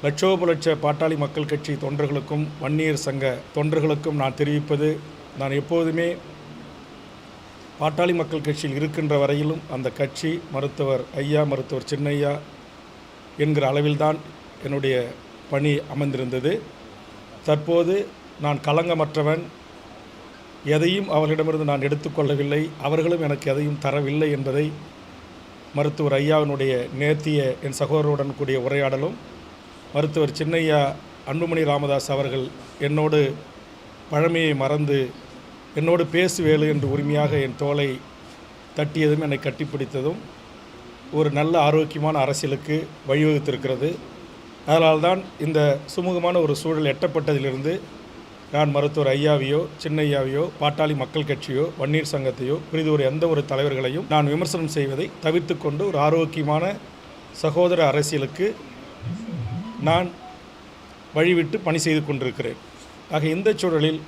லட்சோப லட்ச பாட்டாளி மக்கள் கட்சி தொண்டர்களுக்கும் வன்னியர் சங்க தொண்டர்களுக்கும் நான் தெரிவிப்பது, நான் எப்போதுமே பாட்டாளி மக்கள் கட்சியில் இருக்கின்ற வரையிலும் அந்த கட்சி மருத்துவர் சின்னையா என்கிற அளவில்தான் என்னுடைய பணி அமைந்திருந்தது. தற்போது நான் களங்கமற்றவன், எதையும் அவர்களிடமிருந்து நான் எடுத்துக்கொள்ளவில்லை, அவர்களும் எனக்கு எதையும் தரவில்லை என்பதை மருத்துவர் ஐயாவினுடைய நேர்த்திய என் சகோதரருடன் கூடிய உரையாடலும், மருத்துவர் சின்னையா அன்புமணி ராமதாஸ் அவர்கள் என்னோடு பழமையை மறந்து என்னோடு பேசுவேலு என்று உரிமையாக என் தோளை தட்டியதும் என்னை கட்டிப்பிடித்ததும் ஒரு நல்ல ஆரோக்கியமான அரசியலுக்கு வழிவகுத்திருக்கிறது. அதனால்தான் இந்த சுமூகமான ஒரு சூழல் எட்டப்பட்டதிலிருந்து நான் மருத்துவர் ஐயாவையோ சின்னையாவையோ பாட்டாளி மக்கள் கட்சியோ வன்னியர் சங்கத்தையோ புரிது எந்த ஒரு தலைவர்களையும் நான் விமர்சனம் செய்வதை தவிர்த்து கொண்டு ஒரு ஆரோக்கியமான சகோதர அரசியலுக்கு நான் வழிவிட்டு பணி செய்து கொண்டிருக்கிறேன். ஆக இந்த சூழலில்